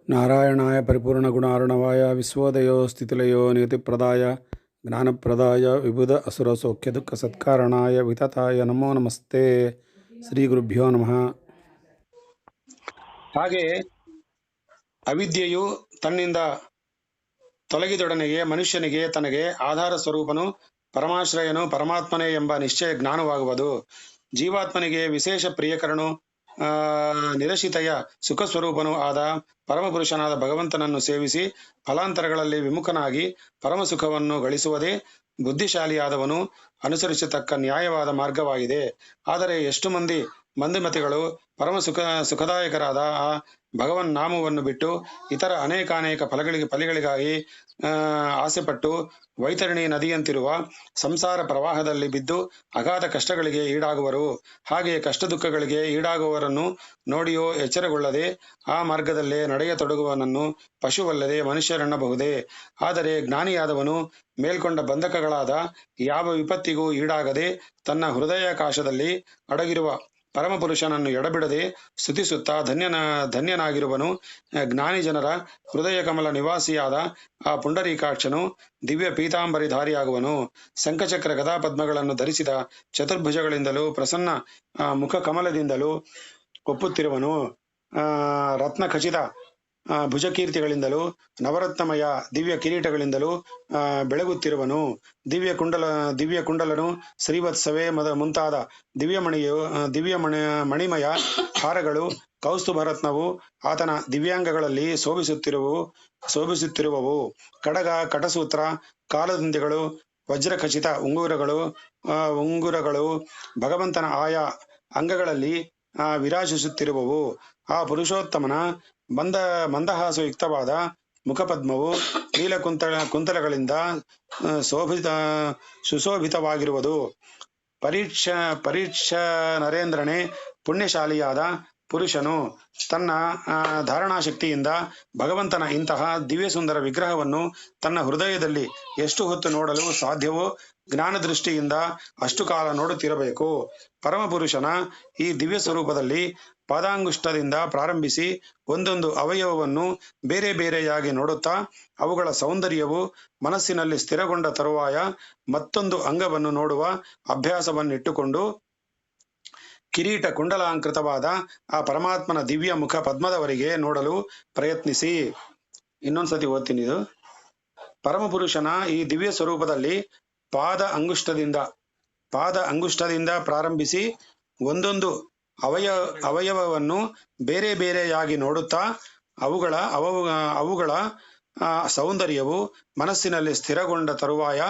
ನಾರಾಯಣಾಯ ಪರಿಪೂರ್ಣಗುಣಾರ್ಣವಾಯ ವಿಶ್ವೋದಯೋ ಸ್ಥಿತಿಲಯೋ ನಿಯತಿಪ್ರದಾಯ ಜ್ಞಾನಪ್ರದಾಯ ವಿಬುಧ ಅಸುರ ಸೌಖ್ಯ ದುಃಖ ಸತ್ಕಾರಣಾಯ ವಿತತಾಯ ನಮೋ ನಮಸ್ತೆ. ಶ್ರೀ ಗುರುಭ್ಯೋ ನಮಃ. ಹಾಗೆ ಅವಿದ್ಯೆಯು ತನ್ನಿಂದ ತೊಲಗಿದೊಡನೆಗೆ ಮನುಷ್ಯನಿಗೆ ತನಗೆ ಆಧಾರ ಸ್ವರೂಪನು ಪರಮಾಶ್ರಯನು ಪರಮಾತ್ಮನೇ ಎಂಬ ನಿಶ್ಚಯ ಜ್ಞಾನವಾಗುವುದು. ಜೀವಾತ್ಮನಿಗೆ ವಿಶೇಷ ಪ್ರಿಯಕರನು ನಿರಶಿತೆಯ ಸುಖ ಸ್ವರೂಪನೂ ಆದ ಪರಮಪುರುಷನಾದ ಭಗವಂತನನ್ನು ಸೇವಿಸಿ ಫಲಾಂತರಗಳಲ್ಲಿ ವಿಮುಖನಾಗಿ ಪರಮಸುಖವನ್ನು ಗಳಿಸುವುದೇ ಬುದ್ಧಿಶಾಲಿಯಾದವನು ಅನುಸರಿಸತಕ್ಕ ನ್ಯಾಯವಾದ ಮಾರ್ಗವಾಗಿದೆ. ಆದರೆ ಎಷ್ಟು ಮಂದಿಮತಿಗಳು ಪರಮ ಸುಖದಾಯಕರಾದ ಆ ಭಗವನ್ ನಾಮವನ್ನು ಬಿಟ್ಟು ಇತರ ಅನೇಕಾನೇಕ ಫಲಗಳಿಗಾಗಿ ಆಸೆಪಟ್ಟು ವೈತರಣಿ ನದಿಯಂತಿರುವ ಸಂಸಾರ ಪ್ರವಾಹದಲ್ಲಿ ಬಿದ್ದು ಅಗಾಧ ಕಷ್ಟಗಳಿಗೆ ಈಡಾಗುವರು. ಹಾಗೆ ಕಷ್ಟ ದುಃಖಗಳಿಗೆ ಈಡಾಗುವವರನ್ನು ನೋಡಿಯೋ ಎಚ್ಚರಗೊಳ್ಳದೆ ಆ ಮಾರ್ಗದಲ್ಲೇ ನಡೆಯತೊಡಗುವವನನ್ನು ಪಶುವಲ್ಲದೆ ಮನುಷ್ಯರೆನ್ನಬಹುದೇ. ಆದರೆ ಜ್ಞಾನಿಯಾದವನು ಮೇಲ್ಕೊಂಡ ಬಂಧಕಗಳಾದ ಯಾವ ವಿಪತ್ತಿಗೂ ಈಡಾಗದೆ ತನ್ನ ಹೃದಯಾಕಾಶದಲ್ಲಿ ಅಡಗಿರುವ ಪರಮಪುರುಷನನ್ನು ಎಡಬಿಡದೆ ಸ್ತುತಿಸುತ್ತಾ ಧನ್ಯನಾಗಿರುವನು. ಜ್ಞಾನಿ ಜನರ ಹೃದಯ ಕಮಲ ನಿವಾಸಿಯಾದ ಆ ಪುಂಡರೀಕಾಕ್ಷನು ದಿವ್ಯ ಪೀತಾಂಬರಿಧಾರಿಯಾಗುವನು. ಶಂಖಚಕ್ರ ಗದಾ ಪದ್ಮಗಳನ್ನು ಧರಿಸಿದ ಚತುರ್ಭುಜಗಳಿಂದಲೂ ಪ್ರಸನ್ನ ಮುಖ ಕಮಲದಿಂದಲೂ ಒಪ್ಪುತ್ತಿರುವನು. ರತ್ನ ಖಚಿತ ಭುಜಕೀರ್ತಿಗಳಿಂದಲೂ ನವರತ್ನಮಯ ದಿವ್ಯ ಕಿರೀಟಗಳಿಂದಲೂ ಬೆಳಗುತ್ತಿರುವನು. ದಿವ್ಯ ಕುಂಡಲನು ಶ್ರೀವತ್ಸವೇ ಮುಂತಾದ ದಿವ್ಯ ಮಣಿಮಯ ಹಾರಗಳು ಕೌಸ್ತುಭರತ್ನವು ಆತನ ದಿವ್ಯಾಂಗಗಳಲ್ಲಿ ಶೋಭಿಸುತ್ತಿರುವವು. ಕಡಗ ಕಟಸೂತ್ರ ಕಾಲದಿಂದೆಗಳು ವಜ್ರಖಚಿತ ಉಂಗುರಗಳು ಭಗವಂತನ ಆಯಾ ಅಂಗಗಳಲ್ಲಿ ವಿರಾಜಿಸುತ್ತಿರುವವು. ಆ ಪುರುಷೋತ್ತಮನ ಮಂದಹಾಸಯುಕ್ತವಾದ ಮುಖಪದ್ಮವು ಕುಂತಲಗಳಿಂದ ಸುಶೋಭಿತವಾಗಿರುವುದು. ಪರೀಕ್ಷ ನರೇಂದ್ರನೇ ಪುಣ್ಯಶಾಲಿಯಾದ ಪುರುಷನು ತನ್ನ ಧಾರಣಾಶಕ್ತಿಯಿಂದ ಭಗವಂತನ ಇಂತಹ ದಿವ್ಯ ಸುಂದರ ವಿಗ್ರಹವನ್ನು ತನ್ನ ಹೃದಯದಲ್ಲಿ ಎಷ್ಟು ಹೊತ್ತು ನೋಡಲು ಸಾಧ್ಯವೋ ಜ್ಞಾನ ದೃಷ್ಟಿಯಿಂದ ಅಷ್ಟು ಕಾಲ ನೋಡುತ್ತಿರಬೇಕು. ಪರಮಪುರುಷನ ಈ ದಿವ್ಯ ಸ್ವರೂಪದಲ್ಲಿ ಪಾದಾಂಗುಷ್ಟದಿಂದ ಪ್ರಾರಂಭಿಸಿ ಒಂದೊಂದು ಅವಯವವನ್ನು ಬೇರೆ ಬೇರೆಯಾಗಿ ನೋಡುತ್ತಾ ಅವುಗಳ ಸೌಂದರ್ಯವು ಮನಸ್ಸಿನಲ್ಲಿ ಸ್ಥಿರಗೊಂಡ ತರುವಾಯ ಮತ್ತೊಂದು ಅಂಗವನ್ನು ನೋಡುವ ಅಭ್ಯಾಸವನ್ನಿಟ್ಟುಕೊಂಡು ಕಿರೀಟ ಕುಂಡಲಾಂಕೃತವಾದ ಆ ಪರಮಾತ್ಮನ ದಿವ್ಯ ಮುಖ ಪದ್ಮದವರೆಗೆ ನೋಡಲು ಪ್ರಯತ್ನಿಸಿ. ಇನ್ನೊಂದ್ಸತಿ ಓದ್ತೀನಿ ಇದು. ಪರಮಪುರುಷನ ಈ ದಿವ್ಯ ಸ್ವರೂಪದಲ್ಲಿ ಪಾದ ಅಂಗುಷ್ಟದಿಂದ ಪ್ರಾರಂಭಿಸಿ ಒಂದೊಂದು ಅವಯವವನ್ನು ಬೇರೆ ಬೇರೆಯಾಗಿ ನೋಡುತ್ತಾ ಅವುಗಳ ಸೌಂದರ್ಯವು ಮನಸ್ಸಿನಲ್ಲಿ ಸ್ಥಿರಗೊಂಡ ತರುವಾಯ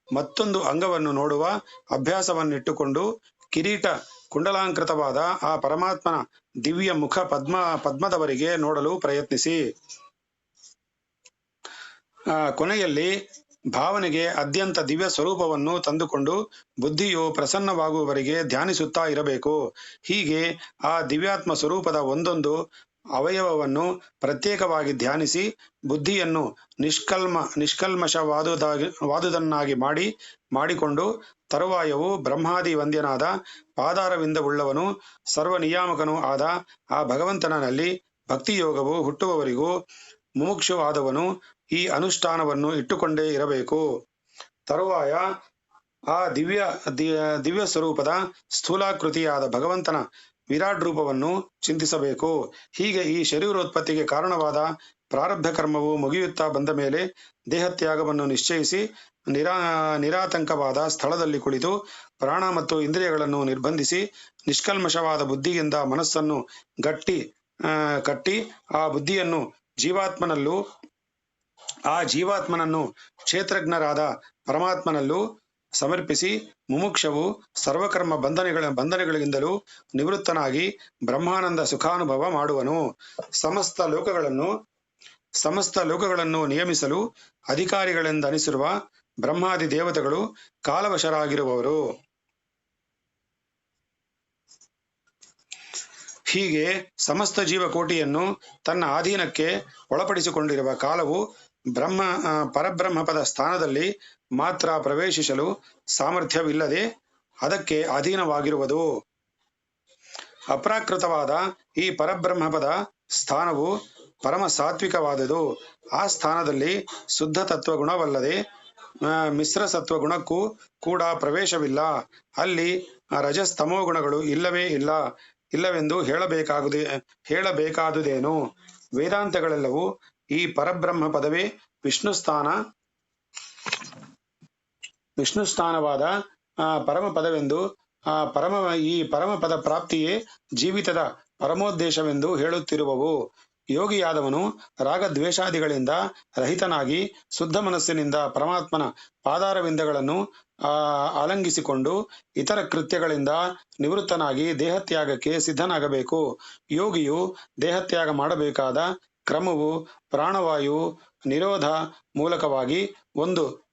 ಮತ್ತೊಂದು ಅಂಗವನ್ನು ನೋಡುವ ಅಭ್ಯಾಸವನ್ನಿಟ್ಟುಕೊಂಡು ಕಿರೀಟ ಕುಂಡಲಾಂಕೃತವಾದ ಆ ಪರಮಾತ್ಮನ ದಿವ್ಯ ಮುಖ ಪದ್ಮದವರೆಗೆ ನೋಡಲು ಪ್ರಯತ್ನಿಸಿ. ಕೊನೆಯಲ್ಲಿ ಭಾವನೆಗೆ ಅತ್ಯಂತ ದಿವ್ಯ ಸ್ವರೂಪವನ್ನು ತಂದುಕೊಂಡು ಬುದ್ಧಿಯು ಪ್ರಸನ್ನವಾಗುವವರೆಗೆ ಧ್ಯಾನಿಸುತ್ತಾ ಇರಬೇಕು. ಹೀಗೆ ಆ ದಿವ್ಯಾತ್ಮ ಸ್ವರೂಪದ ಒಂದೊಂದು ಅವಯವವನ್ನು ಪ್ರತ್ಯೇಕವಾಗಿ ಧ್ಯಾನಿಸಿ ಬುದ್ಧಿಯನ್ನು ನಿಷ್ಕಲ್ಮಶವಾದುದನ್ನಾಗಿ ಮಾಡಿಕೊಂಡು ತರುವಾಯವು ಬ್ರಹ್ಮಾದಿ ವಂದ್ಯನಾದ ಪಾದಾರವಿಂದವುಳ್ಳವನು ಸರ್ವನಿಯಾಮಕನೂ ಆದ ಆ ಭಗವಂತನಲ್ಲಿ ಭಕ್ತಿಯೋಗವು ಹುಟ್ಟುವವರಿಗೂ ಮುಮುಕ್ಷುವಾದವನು ಈ ಅನುಷ್ಠಾನವನ್ನು ಇಟ್ಟುಕೊಂಡೇ ಇರಬೇಕು. ತರುವಾಯ ಆ ದಿವ್ಯ ಸ್ವರೂಪದ ಸ್ಥೂಲಾಕೃತಿಯಾದ ಭಗವಂತನ ವಿರಾಟ್ ರೂಪವನ್ನು ಚಿಂತಿಸಬೇಕು. ಹೀಗೆ ಈ ಶರೀರೋತ್ಪತ್ತಿಗೆ ಕಾರಣವಾದ ಪ್ರಾರಬ್ಧ ಕರ್ಮವು ಮುಗಿಯುತ್ತಾ ಬಂದ ಮೇಲೆ ದೇಹತ್ಯಾಗವನ್ನು ನಿಶ್ಚಯಿಸಿ ನಿರಾತಂಕವಾದ ಸ್ಥಳದಲ್ಲಿ ಕುಳಿತು ಪ್ರಾಣ ಮತ್ತು ಇಂದ್ರಿಯಗಳನ್ನು ನಿರ್ಬಂಧಿಸಿ ನಿಷ್ಕಲ್ಮಶವಾದ ಬುದ್ಧಿಯಿಂದ ಮನಸ್ಸನ್ನು ಕಟ್ಟಿ ಆ ಬುದ್ಧಿಯನ್ನು ಜೀವಾತ್ಮನನ್ನು ಕ್ಷೇತ್ರಜ್ಞರಾದ ಪರಮಾತ್ಮನಲ್ಲೂ ಸಮರ್ಪಿಸಿ ಮುಮುಕ್ಷವು ಸರ್ವಕರ್ಮ ಬಂಧನಗಳಿಂದಲೂ ನಿವೃತ್ತನಾಗಿ ಬ್ರಹ್ಮಾನಂದ ಸುಖಾನುಭವ ಮಾಡುವನು. ಸಮಸ್ತ ಲೋಕಗಳನ್ನು ನಿಯಮಿಸಲು ಅಧಿಕಾರಿಗಳೆಂದನಿಸಿರುವ ಬ್ರಹ್ಮಾದಿ ದೇವತೆಗಳು ಕಾಲವಶರಾಗಿರುವವರು. ಹೀಗೆ ಸಮಸ್ತ ಜೀವಕೋಟಿಯನ್ನು ತನ್ನ ಅಧೀನಕ್ಕೆ ಒಳಪಡಿಸಿಕೊಂಡಿರುವ ಕಾಲವು ಪರಬ್ರಹ್ಮಪದ ಸ್ಥಾನದಲ್ಲಿ ಮಾತ್ರ ಪ್ರವೇಶಿಸಲು ಸಾಮರ್ಥ್ಯವಿಲ್ಲದೆ ಅದಕ್ಕೆ ಅಧೀನವಾಗಿರುವುದು. ಅಪ್ರಾಕೃತವಾದ ಈ ಪರಬ್ರಹ್ಮಪದ ಸ್ಥಾನವು ಪರಮ ಸಾತ್ವಿಕವಾದುದು. ಆ ಸ್ಥಾನದಲ್ಲಿ ಶುದ್ಧ ತತ್ವಗುಣವಲ್ಲದೆ ಮಿಶ್ರ ಸತ್ವಗುಣಕ್ಕೂ ಕೂಡ ಪ್ರವೇಶವಿಲ್ಲ. ಅಲ್ಲಿ ರಜಸ್ತಮೋ ಗುಣಗಳು ಇಲ್ಲವೆಂದು ಹೇಳಬೇಕಾದುದೇನು? ವೇದಾಂತಗಳೆಲ್ಲವೂ ಈ ಪರಬ್ರಹ್ಮ ಪದವೇ ವಿಷ್ಣುಸ್ಥಾನವಾದ ಪರಮ ಪದವೆಂದು, ಈ ಪರಮಪದ ಪ್ರಾಪ್ತಿಯೇ ಜೀವಿತದ ಪರಮೋದ್ದೇಶವೆಂದು ಹೇಳುತ್ತಿರುವವು. ಯೋಗಿಯಾದವನು ರಾಗದ್ವೇಷಾದಿಗಳಿಂದ ರಹಿತನಾಗಿ ಶುದ್ಧ ಮನಸ್ಸಿನಿಂದ ಪರಮಾತ್ಮನ ಪಾದಾರವಿಂದಗಳನ್ನು ಆಲಂಗಿಸಿಕೊಂಡು ಇತರ ಕೃತ್ಯಗಳಿಂದ ನಿವೃತ್ತನಾಗಿ ದೇಹತ್ಯಾಗಕ್ಕೆ ಸಿದ್ಧನಾಗಬೇಕು. ಯೋಗಿಯು ದೇಹತ್ಯಾಗ ಮಾಡಬೇಕಾದ ಕ್ರಮವು ಪ್ರಾಣವಾಯು ನಿರೋಧ ಮೂಲಕವಾಗಿ ಒಂದು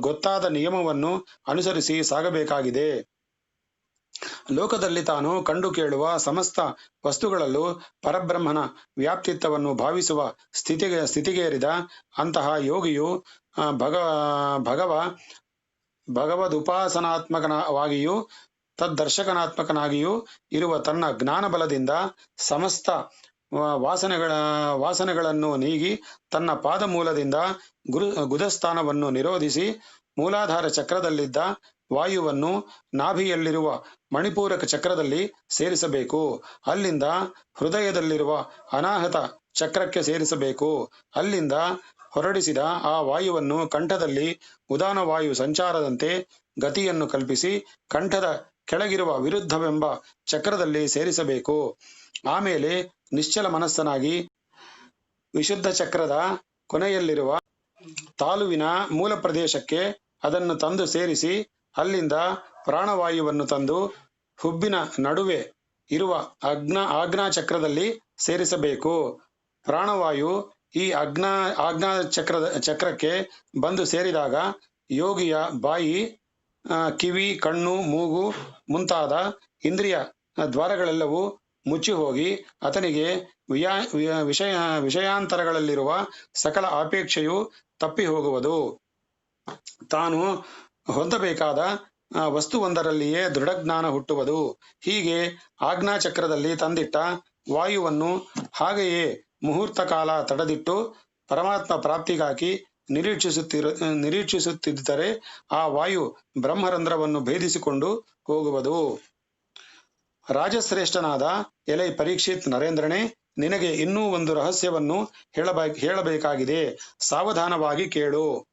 ಗೊತ್ತಾದ ನಿಯಮವನ್ನು ಅನುಸರಿಸಿ ಸಾಗಬೇಕಾಗಿದೆ. ಲೋಕದಲ್ಲಿ ತಾನು ಕಂಡು ಕೇಳುವ ಸಮಸ್ತ ವಸ್ತುಗಳಲ್ಲೂ ಪರಬ್ರಹ್ಮನ ವ್ಯಾಪ್ತಿತ್ವವನ್ನು ಭಾವಿಸುವ ಸ್ಥಿತಿಗೇರಿದ ಅಂತಹ ಯೋಗಿಯು ಭಗವದುಪಾಸನಾತ್ಮಕವಾಗಿಯೂ ತದ್ದರ್ಶಕನಾತ್ಮಕನಾಗಿಯೂ ಇರುವ ತನ್ನ ಜ್ಞಾನಬಲದಿಂದ ಸಮಸ್ತ ವಾಸನೆಗಳನ್ನು ನೀಗಿ ತನ್ನ ಪಾದ ಮೂಲದಿಂದ ಗುದಸ್ಥಾನವನ್ನು ನಿರೋಧಿಸಿ ಮೂಲಾಧಾರ ಚಕ್ರದಲ್ಲಿದ್ದ ವಾಯುವನ್ನು ನಾಭಿಯಲ್ಲಿರುವ ಮಣಿಪೂರಕ ಚಕ್ರದಲ್ಲಿ ಸೇರಿಸಬೇಕು. ಅಲ್ಲಿಂದ ಹೃದಯದಲ್ಲಿರುವ ಅನಾಹತ ಚಕ್ರಕ್ಕೆ ಸೇರಿಸಬೇಕು. ಅಲ್ಲಿಂದ ಹೊರಡಿಸಿದ ಆ ವಾಯುವನ್ನು ಕಂಠದಲ್ಲಿ ಉದಾನ ವಾಯು ಸಂಚಾರದಂತೆ ಗತಿಯನ್ನು ಕಲ್ಪಿಸಿ ಕಂಠದ ಕೆಳಗಿರುವ ವಿರುದ್ಧವೆಂಬ ಚಕ್ರದಲ್ಲಿ ಸೇರಿಸಬೇಕು. ಆಮೇಲೆ ನಿಶ್ಚಲ ಮನಸ್ಸನಾಗಿ ವಿಶುದ್ಧ ಚಕ್ರದ ಕೊನೆಯಲ್ಲಿರುವ ತಾಲುವಿನ ಮೂಲ ಪ್ರದೇಶಕ್ಕೆ ಅದನ್ನು ತಂದು ಸೇರಿಸಿ ಅಲ್ಲಿಂದ ಪ್ರಾಣವಾಯುವನ್ನು ತಂದು ಹುಬ್ಬಿನ ನಡುವೆ ಇರುವ ಆಜ್ಞಾ ಚಕ್ರದಲ್ಲಿ ಸೇರಿಸಬೇಕು. ಪ್ರಾಣವಾಯು ಈ ಆಜ್ಞಾ ಚಕ್ರಕ್ಕೆ ಬಂದು ಸೇರಿದಾಗ ಯೋಗಿಯ ಬಾಯಿ, ಕಿವಿ, ಕಣ್ಣು, ಮೂಗು ಮುಂತಾದ ಇಂದ್ರಿಯ ದ್ವಾರಗಳೆಲ್ಲವೂ ಮುಚ್ಚಿ ಹೋಗಿ ಆತನಿಗೆ ವಿಷಯಾಂತರಗಳಲ್ಲಿರುವ ಸಕಲ ಅಪೇಕ್ಷೆಯು ತಪ್ಪಿ ಹೋಗುವುದು. ತಾನು ಹೊಂದಬೇಕಾದ ವಸ್ತುವೊಂದರಲ್ಲಿಯೇ ದೃಢಜ್ಞಾನ ಹುಟ್ಟುವುದು. ಹೀಗೆ ಆಜ್ಞಾಚಕ್ರದಲ್ಲಿ ತಂದಿಟ್ಟ ವಾಯುವನ್ನು ಹಾಗೆಯೇ ಮುಹೂರ್ತ ಕಾಲ ತಡೆದಿಟ್ಟು ಪರಮಾತ್ಮ ಪ್ರಾಪ್ತಿಗಾಗಿ ನಿರೀಕ್ಷಿಸುತ್ತಿದ್ದರೆ ಆ ವಾಯು ಬ್ರಹ್ಮರಂಧ್ರವನ್ನು ಭೇದಿಸಿಕೊಂಡು ಹೋಗುವುದು. ರಾಜಶ್ರೇಷ್ಠನಾದ ಎಲೈ ಪರೀಕ್ಷಿತ್ ನರೇಂದ್ರನೇ, ನಿನಗೆ ಇನ್ನೂ ಒಂದು ರಹಸ್ಯವನ್ನು ಹೇಳಬೇಕಾಗಿದೆ. ಸಾವಧಾನವಾಗಿ ಕೇಳು.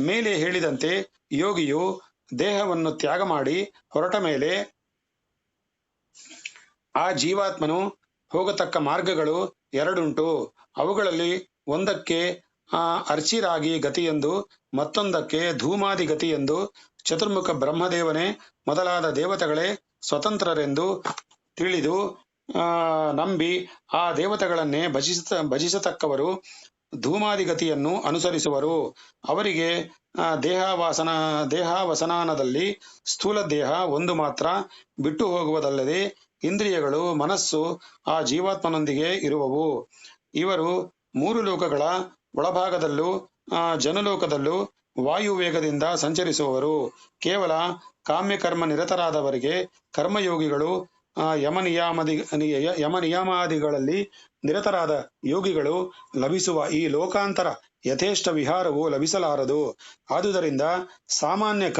ಮೇಲೆ ಹೇಳಿದಂತೆ ಯೋಗಿಯು ದೇಹವನ್ನು ತ್ಯಾಗ ಮಾಡಿ ಹೊರಟ ಮೇಲೆ ಆ ಜೀವಾತ್ಮನು ಹೋಗತಕ್ಕ ಮಾರ್ಗಗಳು ಎರಡುಂಟು. ಅವುಗಳಲ್ಲಿ ಒಂದಕ್ಕೆ ಅರ್ಚಿರಾಗಿ ಗತಿಯೆಂದು, ಮತ್ತೊಂದಕ್ಕೆ ಧೂಮಾದಿ ಗತಿಯೆಂದು. ಚತುರ್ಮುಖ ಬ್ರಹ್ಮದೇವನೇ ಮೊದಲಾದ ದೇವತೆಗಳೇ ಸ್ವತಂತ್ರರೆಂದು ತಿಳಿದು ನಂಬಿ ಆ ದೇವತೆಗಳನ್ನೇ ಭಜಿಸತಕ್ಕವರು ಧೂಮಾದಿಗತಿಯನ್ನು ಅನುಸರಿಸುವರು. ಅವರಿಗೆ ದೇಹಾವಸಾನದಲ್ಲಿ ಸ್ಥೂಲ ದೇಹ ಒಂದು ಮಾತ್ರ ಬಿಟ್ಟು ಹೋಗುವುದಲ್ಲದೆ ಇಂದ್ರಿಯಗಳು, ಮನಸ್ಸು ಆ ಜೀವಾತ್ಮನೊಂದಿಗೆ ಇರುವವು. ಇವರು ಮೂರು ಲೋಕಗಳ ಒಳಭಾಗದಲ್ಲೂ ಜನಲೋಕದಲ್ಲೂ ವಾಯುವೇಗದಿಂದ ಸಂಚರಿಸುವವರು. ಕೇವಲ ಕಾಮ್ಯಕರ್ಮ ನಿರತರಾದವರಿಗೆ ಕರ್ಮಯೋಗಿಗಳು, ಯಮನಿಯಮಾದಿಗಳಲ್ಲಿ ನಿರತರಾದ ಯೋಗಿಗಳು ಲಭಿಸುವ ಈ ಲೋಕಾಂತರ ಯಥೇಷ್ಟ ವಿಹಾರವು ಲಭಿಸಲಾರದು. ಆದುದರಿಂದ ಸಾಮಾನ್ಯ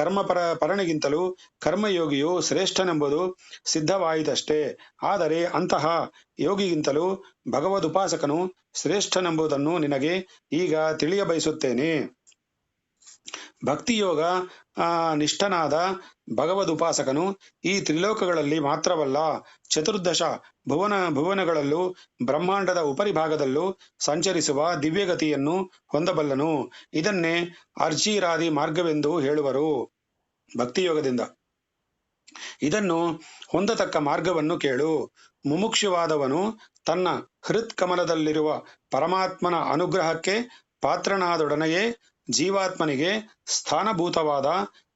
ಪರನಿಗಿಂತಲೂ ಕರ್ಮಯೋಗಿಯು ಶ್ರೇಷ್ಠನೆಂಬುದು ಸಿದ್ಧವಾಯಿತಷ್ಟೇ. ಆದರೆ ಅಂತಹ ಯೋಗಿಗಿಂತಲೂ ಭಗವದುಪಾಸಕನು ಶ್ರೇಷ್ಠನೆಂಬುದನ್ನು ನಿನಗೆ ಈಗ ತಿಳಿಯಬಯಸುತ್ತೇನೆ. ಭಕ್ತಿಯೋಗ ನಿಷ್ಠನಾದ ಭಗವದುಪಾಸಕನು ಈ ತ್ರಿಲೋಕಗಳಲ್ಲಿ ಮಾತ್ರವಲ್ಲ, ಚತುರ್ದಶ ಭುವನಗಳಲ್ಲೂ ಬ್ರಹ್ಮಾಂಡದ ಉಪರಿಭಾಗದಲ್ಲೂ ಸಂಚರಿಸುವ ದಿವ್ಯಗತಿಯನ್ನು ಹೊಂದಬಲ್ಲನು. ಇದನ್ನೇ ಅರ್ಜೀರಾದಿ ಮಾರ್ಗವೆಂದು ಹೇಳುವರು. ಭಕ್ತಿಯೋಗದಿಂದ ಇದನ್ನು ಹೊಂದತಕ್ಕ ಮಾರ್ಗವನ್ನು ಕೇಳು. ಮುಮುಕ್ಷುವಾದವನು ತನ್ನ ಹೃತ್ಕಮಲದಲ್ಲಿರುವ ಪರಮಾತ್ಮನ ಅನುಗ್ರಹಕ್ಕೆ ಪಾತ್ರನಾದೊಡನೆಯೇ ಜೀವಾತ್ಮನಿಗೆ ಸ್ಥಾನಭೂತವಾದ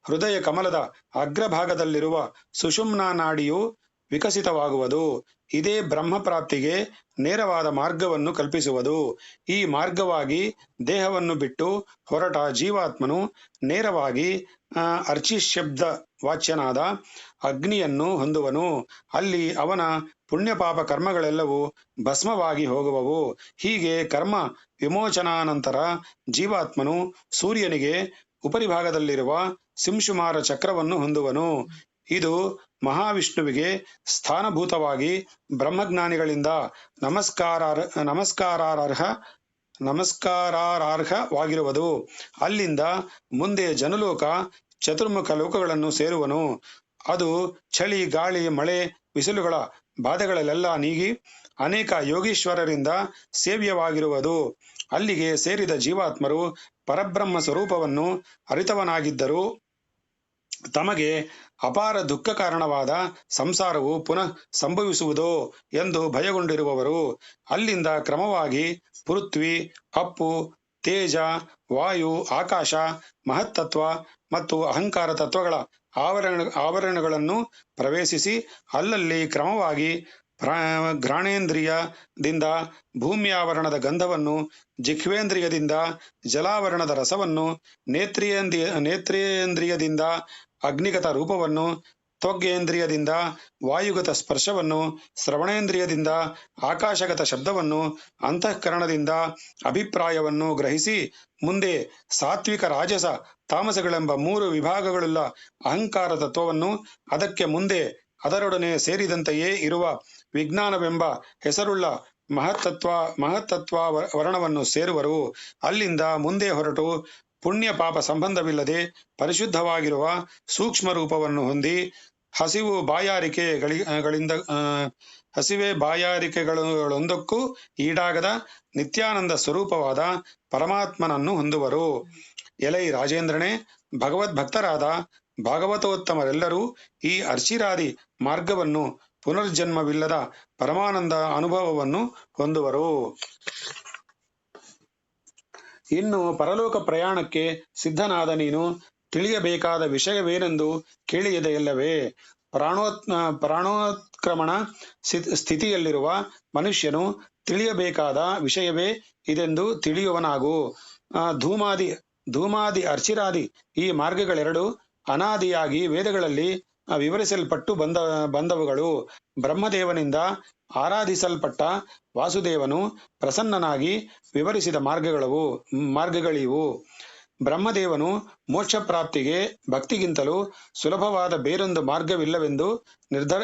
ಹೃದಯ ಕಮಲದ ಅಗ್ರಭಾಗದಲ್ಲಿರುವ ಸುಷುಮ್ನಾ ನಾಡಿಯು ವಿಕಸಿತವಾಗುವುದು. ಇದೇ ಬ್ರಹ್ಮ ಪ್ರಾಪ್ತಿಗೆ ನೇರವಾದ ಮಾರ್ಗವನ್ನು ಕಲ್ಪಿಸುವುದು. ಈ ಮಾರ್ಗವಾಗಿ ದೇಹವನ್ನು ಬಿಟ್ಟು ಹೊರಟ ಜೀವಾತ್ಮನು ನೇರವಾಗಿ ಅರ್ಚಿಶಬ್ದ ವಾಚ್ಯನಾದ ಅಗ್ನಿಯನ್ನು ಹೊಂದುವನು. ಅಲ್ಲಿ ಅವನ ಪುಣ್ಯಪಾಪ ಕರ್ಮಗಳೆಲ್ಲವೂ ಭಸ್ಮವಾಗಿ ಹೋಗುವವು. ಹೀಗೆ ಕರ್ಮ ವಿಮೋಚನಾನಂತರ ಜೀವಾತ್ಮನು ಸೂರ್ಯನಿಗೆ ಉಪರಿಭಾಗದಲ್ಲಿರುವ ಸಿಂಶುಮಾರ ಚಕ್ರವನ್ನು ಹೊಂದುವನು. ಇದು ಮಹಾವಿಷ್ಣುವಿಗೆ ಸ್ಥಾನಭೂತವಾಗಿ ಬ್ರಹ್ಮಜ್ಞಾನಿಗಳಿಂದ ನಮಸ್ಕಾರಾರ್ಹವಾಗಿರುವುದು. ಅಲ್ಲಿಂದ ಮುಂದೆ ಜನಲೋಕ ಚತುರ್ಮುಖ ಲೋಕಗಳನ್ನು ಸೇರುವನು. ಅದು ಚಳಿ, ಗಾಳಿ, ಮಳೆ, ಬಿಸಿಲುಗಳ ಬಾಧೆಗಳೆಲ್ಲ ನೀಗಿ ಅನೇಕ ಯೋಗೀಶ್ವರರಿಂದ ಸೇವ್ಯವಾಗಿರುವುದು. ಅಲ್ಲಿಗೆ ಸೇರಿದ ಜೀವಾತ್ಮರು ಪರಬ್ರಹ್ಮ ಸ್ವರೂಪವನ್ನು ಅರಿತವನಾಗಿದ್ದರೂ ತಮಗೆ ಅಪಾರ ದುಃಖ ಕಾರಣವಾದ ಸಂಸಾರವು ಪುನಃ ಸಂಭವಿಸುವುದೋ ಎಂದು ಭಯಗೊಂಡಿರುವವರು ಅಲ್ಲಿಂದ ಕ್ರಮವಾಗಿ ಪೃಥ್ವಿ, ಅಪ್ಪು, ತೇಜ, ವಾಯು, ಆಕಾಶ, ಮಹತ್ತತ್ವ ಮತ್ತು ಅಹಂಕಾರ ತತ್ವಗಳ ಆವರಣಗಳನ್ನು ಪ್ರವೇಶಿಸಿ ಅಲ್ಲಲ್ಲಿ ಕ್ರಮವಾಗಿ ಘ್ರಾಣೇಂದ್ರಿಯದಿಂದ ಭೂಮಿಯಾವರಣದ ಗಂಧವನ್ನು, ಜಿಹ್ವೇಂದ್ರಿಯದಿಂದ ಜಲಾವರಣದ ರಸವನ್ನು, ನೇತ್ರೇಂದ್ರಿಯದಿಂದ ಅಗ್ನಿಗತ ರೂಪವನ್ನು, ತ್ವಗ್ಗೇಂದ್ರಿಯದಿಂದ ವಾಯುಗತ ಸ್ಪರ್ಶವನ್ನು, ಶ್ರವಣೇಂದ್ರಿಯದಿಂದ ಆಕಾಶಗತ ಶಬ್ದವನ್ನು, ಅಂತಃಕರಣದಿಂದ ಅಭಿಪ್ರಾಯವನ್ನು ಗ್ರಹಿಸಿ ಮುಂದೆ ಸಾತ್ವಿಕ, ರಾಜಸ, ತಾಮಸಗಳೆಂಬ 3 ವಿಭಾಗಗಳುಳ್ಳ ಅಹಂಕಾರ ತತ್ವವನ್ನು, ಅದಕ್ಕೆ ಮುಂದೆ ಅದರೊಡನೆ ಸೇರಿದಂತೆಯೇ ಇರುವ ವಿಜ್ಞಾನವೆಂಬ ಹೆಸರುಳ್ಳ ಮಹತ್ತತ್ವ ವರ್ಣವನ್ನು ಸೇರುವರು. ಅಲ್ಲಿಂದ ಮುಂದೆ ಹೊರಟು ಪುಣ್ಯ ಪಾಪ ಸಂಬಂಧವಿಲ್ಲದೆ ಪರಿಶುದ್ಧವಾಗಿರುವ ಸೂಕ್ಷ್ಮ ರೂಪವನ್ನು ಹೊಂದಿ ಹಸಿವೆ ಬಾಯಾರಿಕೆಗಳೊಂದಕ್ಕೂ ಈಡಾಗದ ನಿತ್ಯಾನಂದ ಸ್ವರೂಪವಾದ ಪರಮಾತ್ಮನನ್ನು ಹೊಂದುವರು. ಎಲೈ ರಾಜೇಂದ್ರನೇ, ಭಗವದ್ಭಕ್ತರಾದ ಭಾಗವತೋತ್ತಮರೆಲ್ಲರೂ ಈ ಅರ್ಚಿರಾದಿ ಮಾರ್ಗವನ್ನು, ಪುನರ್ಜನ್ಮವಿಲ್ಲದ ಪರಮಾನಂದ ಅನುಭವವನ್ನು ಹೊಂದುವರು. ಇನ್ನು ಪರಲೋಕ ಪ್ರಯಾಣಕ್ಕೆ ಸಿದ್ಧನಾದ ನೀನು ತಿಳಿಯಬೇಕಾದ ವಿಷಯವೇನೆಂದು ಕೇಳಿಯದೆಯಲ್ಲವೇ? ಪ್ರಾಣೋತ್ಕ್ರಮಣ ಸ್ಥಿತಿಯಲ್ಲಿರುವ ಮನುಷ್ಯನು ತಿಳಿಯಬೇಕಾದ ವಿಷಯವೇ ಇದೆಂದು ತಿಳಿಯುವನಾಗು. ಧೂಮಾದಿ ಅರ್ಚಿರಾದಿ ಈ ಮಾರ್ಗಗಳೆರಡು ಅನಾದಿಯಾಗಿ ವೇದಗಳಲ್ಲಿ ವಿವರಿಸಲ್ಪಟ್ಟು ಬಂದವುಗಳು. ಬ್ರಹ್ಮದೇವನಿಂದ ಆರಾಧಿಸಲ್ಪಟ್ಟ ವಾಸುದೇವನು ಪ್ರಸನ್ನನಾಗಿ ವಿವರಿಸಿದ ಮಾರ್ಗಗಳಿವು. ಬ್ರಹ್ಮದೇವನು ಮೋಕ್ಷ ಪ್ರಾಪ್ತಿಗೆ ಭಕ್ತಿಗಿಂತಲೂ ಸುಲಭವಾದ ಬೇರೊಂದು ಮಾರ್ಗವಿಲ್ಲವೆಂದು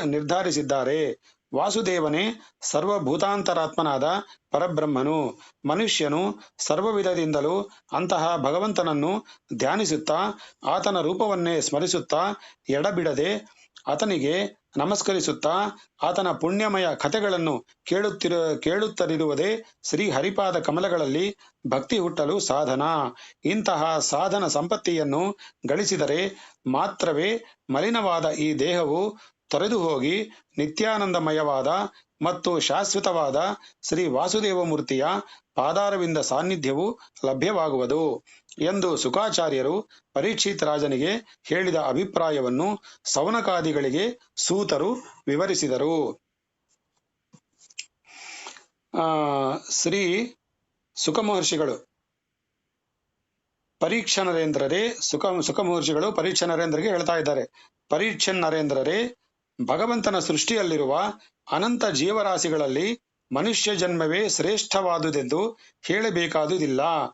ನಿರ್ಧರಿಸಿದ್ದಾರೆ. ವಾಸುದೇವನೇ ಸರ್ವಭೂತಾಂತರಾತ್ಮನಾದ ಪರಬ್ರಹ್ಮನು. ಮನುಷ್ಯನು ಸರ್ವವಿಧದಿಂದಲೂ ಅಂತಹ ಭಗವಂತನನ್ನು ಧ್ಯಾನಿಸುತ್ತಾ ಆತನ ರೂಪವನ್ನೇ ಸ್ಮರಿಸುತ್ತಾ ಎಡಬಿಡದೆ ಆತನಿಗೆ ನಮಸ್ಕರಿಸುತ್ತಾ ಆತನ ಪುಣ್ಯಮಯ ಕಥೆಗಳನ್ನು ಕೇಳುತ್ತಲಿರುವುದೇ ಶ್ರೀ ಹರಿಪಾದ ಕಮಲಗಳಲ್ಲಿ ಭಕ್ತಿ ಹುಟ್ಟಲು ಸಾಧನ. ಇಂತಹ ಸಾಧನ ಸಂಪತ್ತಿಯನ್ನು ಗಳಿಸಿದರೆ ಮಾತ್ರವೇ ಮಲಿನವಾದ ಈ ದೇಹವು ತೊರೆದು ಹೋಗಿ ನಿತ್ಯಾನಂದಮಯವಾದ ಮತ್ತು ಶಾಶ್ವತವಾದ ಶ್ರೀ ವಾಸುದೇವ ಮೂರ್ತಿಯ ಪಾದಾರವಿಂದ ಸಾನ್ನಿಧ್ಯವು ಲಭ್ಯವಾಗುವುದು ಎಂದು ಶುಕಾಚಾರ್ಯರು ಪರೀಕ್ಷಿತ್ ರಾಜನಿಗೆ ಹೇಳಿದ ಅಭಿಪ್ರಾಯವನ್ನು ಸೌನಕಾದಿಗಳಿಗೆ ಸೂತರು ವಿವರಿಸಿದರು. ಶ್ರೀ ಸುಖಮಹರ್ಷಿಗಳು ಪರೀಕ್ಷ ನರೇಂದ್ರರಿಗೆ ಹೇಳ್ತಾ ಇದ್ದಾರೆ. ಪರೀಕ್ಷನ್ ನರೇಂದ್ರರೇ, ಭಗವಂತನ ಸೃಷ್ಟಿಯಲ್ಲಿರುವ ಅನಂತ ಜೀವರಾಶಿಗಳಲ್ಲಿ ಮನುಷ್ಯ ಜನ್ಮವೇ ಶ್ರೇಷ್ಠವಾದುದೆಂದು ಹೇಳಬೇಕಾದುದಿಲ್ಲ.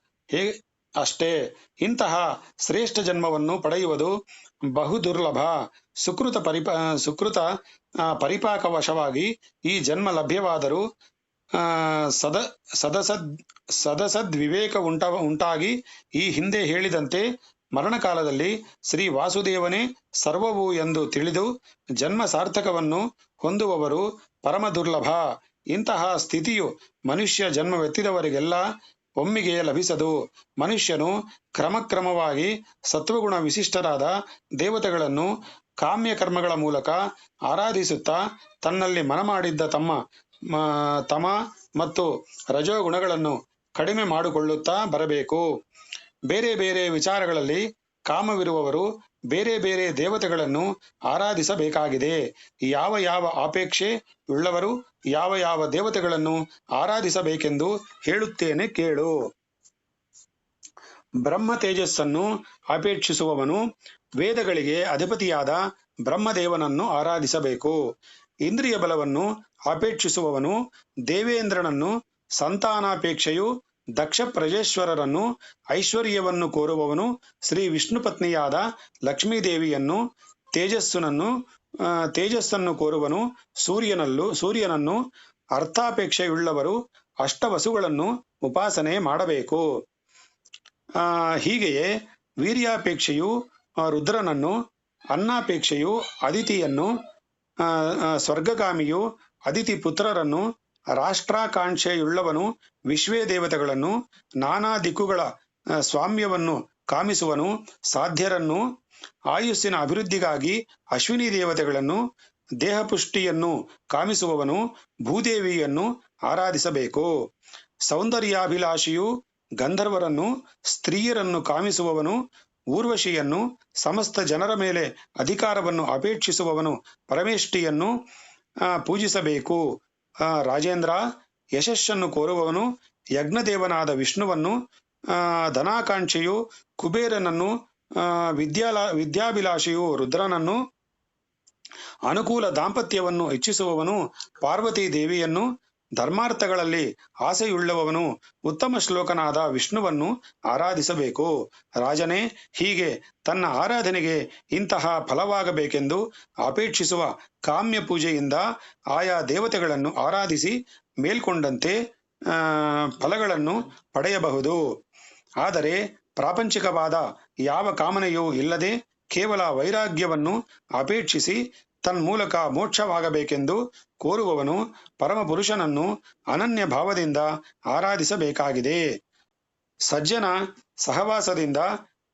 ಅಷ್ಟೇ, ಇಂತಹ ಶ್ರೇಷ್ಠ ಜನ್ಮವನ್ನು ಪಡೆಯುವುದು ಬಹು ದುರ್ಲಭ. ಸುಕೃತ ಪರಿಪಾಕವಶವಾಗಿ ಈ ಜನ್ಮ ಲಭ್ಯವಾದರೂ ಸದಸದ್ವಿವೇಕ ಉಂಟಾಗಿ ಈ ಹಿಂದೆ ಹೇಳಿದಂತೆ ಮರಣಕಾಲದಲ್ಲಿ ಶ್ರೀ ವಾಸುದೇವನೇ ಸರ್ವವು ಎಂದು ತಿಳಿದು ಜನ್ಮ ಸಾರ್ಥಕವನ್ನು ಹೊಂದುವವರು ಪರಮ ದುರ್ಲಭ. ಇಂತಹ ಸ್ಥಿತಿಯು ಮನುಷ್ಯ ಜನ್ಮವೆತ್ತಿದವರಿಗೆಲ್ಲ ಒಮ್ಮೆಗೆ ಲಭಿಸದು. ಮನುಷ್ಯನು ಕ್ರಮಕ್ರಮವಾಗಿ ಸತ್ವಗುಣ ವಿಶಿಷ್ಟರಾದ ದೇವತೆಗಳನ್ನು ಕಾಮ್ಯ ಕರ್ಮಗಳ ಮೂಲಕ ಆರಾಧಿಸುತ್ತಾ ತನ್ನಲ್ಲಿ ಮನಮಾಡಿದ್ದ ತಮ ಮತ್ತು ರಜೋಗುಣಗಳನ್ನು ಕಡಿಮೆ ಮಾಡಿಕೊಳ್ಳುತ್ತಾ ಬರಬೇಕು. ಬೇರೆ ಬೇರೆ ವಿಚಾರಗಳಲ್ಲಿ ಕಾಮವಿರುವವರು ಬೇರೆ ಬೇರೆ ದೇವತೆಗಳನ್ನು ಆರಾಧಿಸಬೇಕಾಗಿದೆ. ಯಾವ ಯಾವ ಅಪೇಕ್ಷೆ ಉಳ್ಳವರು ಯಾವ ಯಾವ ದೇವತೆಗಳನ್ನು ಆರಾಧಿಸಬೇಕೆಂದು ಹೇಳುತ್ತೇನೆ ಕೇಳು. ಬ್ರಹ್ಮ ತೇಜಸ್ಸನ್ನು ಅಪೇಕ್ಷಿಸುವವನು ವೇದಗಳಿಗೆ ಅಧಿಪತಿಯಾದ ಬ್ರಹ್ಮದೇವನನ್ನು ಆರಾಧಿಸಬೇಕು. ಇಂದ್ರಿಯ ಬಲವನ್ನು ಅಪೇಕ್ಷಿಸುವವನು ದೇವೇಂದ್ರನನ್ನು, ಸಂತಾನಾಪೇಕ್ಷೆಯು ದಕ್ಷ ಪ್ರಜೇಶ್ವರರನ್ನು, ಐಶ್ವರ್ಯವನ್ನು ಕೋರುವವನು ಶ್ರೀ ವಿಷ್ಣು ಪತ್ನಿಯಾದ ಲಕ್ಷ್ಮೀದೇವಿಯನ್ನು, ತೇಜಸ್ಸನ್ನು ಕೋರುವನು ಸೂರ್ಯನನ್ನು, ಅರ್ಥಾಪೇಕ್ಷೆಯುಳ್ಳವರು ಅಷ್ಟವಸುಗಳನ್ನು ಉಪಾಸನೆ ಮಾಡಬೇಕು. ಹೀಗೆಯೇ ವೀರ್ಯಾಪೇಕ್ಷೆಯು ರುದ್ರನನ್ನು, ಅನ್ನಾಪೇಕ್ಷೆಯು ಅದಿತಿಯನ್ನು, ಸ್ವರ್ಗಗಾಮಿಯು ಅದಿತಿ ಪುತ್ರರನ್ನು, ರಾಷ್ಟ್ರಾಕಾಂಕ್ಷೆಯುಳ್ಳವನು ವಿಶ್ವೇ ದೇವತೆಗಳನ್ನು, ನಾನಾ ದಿಕ್ಕುಗಳ ಸ್ವಾಮ್ಯವನ್ನು ಕಾಮಿಸುವನು ಸಾಧ್ಯರನ್ನು, ಆಯುಸ್ಸಿನ ಅಭಿವೃದ್ಧಿಗಾಗಿ ಅಶ್ವಿನಿ ದೇವತೆಗಳನ್ನು, ದೇಹಪುಷ್ಟಿಯನ್ನು ಕಾಮಿಸುವವನು ಭೂದೇವಿಯನ್ನು ಆರಾಧಿಸಬೇಕು. ಸೌಂದರ್ಯಾಭಿಲಾಷಿಯು ಗಂಧರ್ವರನ್ನು, ಸ್ತ್ರೀಯರನ್ನು ಕಾಮಿಸುವವನು ಊರ್ವಶಿಯನ್ನು, ಸಮಸ್ತ ಜನರ ಮೇಲೆ ಅಧಿಕಾರವನ್ನು ಅಪೇಕ್ಷಿಸುವವನು ಪರಮೇಷ್ಠಿಯನ್ನು ಪೂಜಿಸಬೇಕು. ರಾಜೇಂದ್ರ, ಯಶಸ್ಸನ್ನು ಕೋರುವವನು ಯಜ್ಞದೇವನಾದ ವಿಷ್ಣುವನ್ನು, ಧನಾಕಾಂಕ್ಷೆಯು ಕುಬೇರನನ್ನು, ವಿದ್ಯಾಭಿಲಾಷಿಯು ರುದ್ರನನ್ನು, ಅನುಕೂಲ ದಾಂಪತ್ಯವನ್ನು ಇಚ್ಛಿಸುವವನು ಪಾರ್ವತಿ ದೇವಿಯನ್ನು, ಧರ್ಮಾರ್ಥಗಳಲ್ಲಿ ಆಸೆಯುಳ್ಳವನು ಉತ್ತಮ ಶ್ಲೋಕನಾದ ವಿಷ್ಣುವನ್ನು ಆರಾಧಿಸಬೇಕು. ರಾಜನೇ, ಹೀಗೆ ತನ್ನ ಆರಾಧನೆಗೆ ಇಂತಹ ಫಲವಾಗಬೇಕೆಂದು ಅಪೇಕ್ಷಿಸುವ ಕಾಮ್ಯ ಪೂಜೆಯಿಂದ ಆಯಾ ದೇವತೆಗಳನ್ನು ಆರಾಧಿಸಿ ಮೇಲ್ಕೊಂಡಂತೆ ಫಲಗಳನ್ನು ಪಡೆಯಬಹುದು. ಆದರೆ ಪ್ರಾಪಂಚಿಕವಾದ ಯಾವ ಕಾಮನೆಯೂ ಇಲ್ಲದೆ ಕೇವಲ ವೈರಾಗ್ಯವನ್ನು ಅಪೇಕ್ಷಿಸಿ ತನ್ಮೂಲಕ ಮೋಕ್ಷವಾಗಬೇಕೆಂದು ಕೋರುವವನು ಪರಮಪುರುಷನನ್ನು ಅನನ್ಯ ಭಾವದಿಂದ ಆರಾಧಿಸಬೇಕಾಗಿದೆ. ಸಜ್ಜನ ಸಹವಾಸದಿಂದ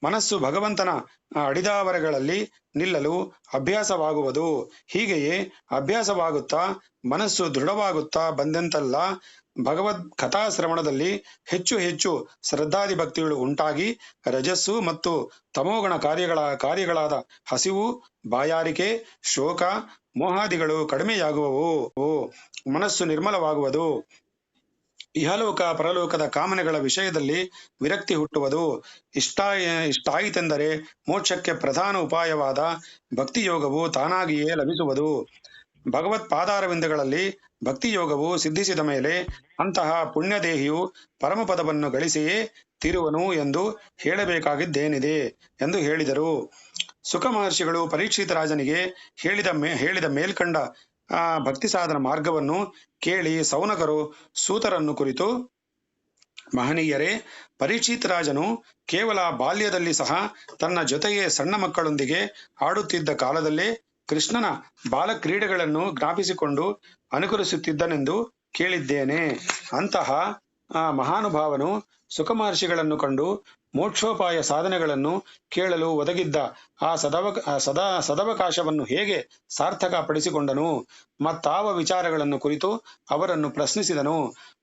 ಮನಸ್ಸು ಭಗವಂತನ ಅಡಿದಾವರೆಗಳಲ್ಲಿ ನಿಲ್ಲಲು ಅಭ್ಯಾಸವಾಗುವುದು. ಹೀಗೆಯೇ ಅಭ್ಯಾಸವಾಗುತ್ತಾ ಮನಸ್ಸು ದೃಢವಾಗುತ್ತಾ ಬಂದಂತೆಲ್ಲ ಭಗವದ್ ಕಥಾಶ್ರವಣದಲ್ಲಿ ಹೆಚ್ಚು ಹೆಚ್ಚು ಶ್ರದ್ಧಾದಿ ಭಕ್ತಿಗಳು ಉಂಟಾಗಿ ರಜಸ್ಸು ಮತ್ತು ತಮೋಗಣ ಕಾರ್ಯಗಳಾದ ಹಸಿವು, ಬಾಯಾರಿಕೆ, ಶೋಕ, ಮೋಹಾದಿಗಳು ಕಡಿಮೆಯಾಗುವವು. ಮನಸ್ಸು ನಿರ್ಮಲವಾಗುವುದು. ಇಹಲೋಕ ಪರಲೋಕದ ಕಾಮನೆಗಳ ವಿಷಯದಲ್ಲಿ ವಿರಕ್ತಿ ಹುಟ್ಟುವುದು. ಇಷ್ಟಾಯಿತೆಂದರೆ ಮೋಕ್ಷಕ್ಕೆ ಪ್ರಧಾನ ಉಪಾಯವಾದ ಭಕ್ತಿಯೋಗವು ತಾನಾಗಿಯೇ ಲಭಿಸುವುದು. ಭಗವತ್ ಪಾದಾರವಿಂದಗಳಲ್ಲಿ ಭಕ್ತಿಯೋಗವು ಸಿದ್ಧಿಸಿದ ಮೇಲೆ ಅಂತಹ ಪುಣ್ಯದೇಹಿಯು ಪರಮಪದವನ್ನು ಗಳಿಸಿಯೇ ತೀರುವನು ಎಂದು ಹೇಳಬೇಕಾಗಿದ್ದೇನಿದೆ ಎಂದು ಹೇಳಿದರು. ಸುಖ ಮಹರ್ಷಿಗಳು ಪರೀಕ್ಷಿತ ರಾಜನಿಗೆ ಹೇಳಿದ ಮೇಲ್ಕಂಡ ಭಕ್ತಿ ಸಾಧನ ಮಾರ್ಗವನ್ನು ಕೇಳಿ ಸೌನಕರು ಸೂತರನ್ನು ಕುರಿತು, ಮಹನೀಯರೇ, ಪರೀಕ್ಷಿತ ರಾಜನು ಕೇವಲ ಬಾಲ್ಯದಲ್ಲಿ ಸಹ ತನ್ನ ಜೊತೆಗೆ ಸಣ್ಣ ಮಕ್ಕಳೊಂದಿಗೆ ಆಡುತ್ತಿದ್ದ ಕಾಲದಲ್ಲೇ ಕೃಷ್ಣನ ಬಾಲಕ್ರೀಡೆಗಳನ್ನು ಜ್ಞಾಪಿಸಿಕೊಂಡು ಅನುಕರಿಸುತ್ತಿದ್ದನೆಂದು ಕೇಳಿದ್ದೇನೆ. ಅಂತಹ ಮಹಾನುಭಾವನು ಸುಖ ಮಹರ್ಷಿಗಳನ್ನು ಕಂಡು ಮೋಕ್ಷೋಪಾಯ ಸಾಧನೆಗಳನ್ನು ಕೇಳಲು ಒದಗಿದ್ದ ಆ ಸದವಕಾಶವನ್ನು ಹೇಗೆ ಸಾರ್ಥಕ ಪಡಿಸಿಕೊಂಡನು, ಮತ್ತಾವ ವಿಚಾರಗಳನ್ನು ಕುರಿತು ಅವರನ್ನು ಪ್ರಶ್ನಿಸಿದನು,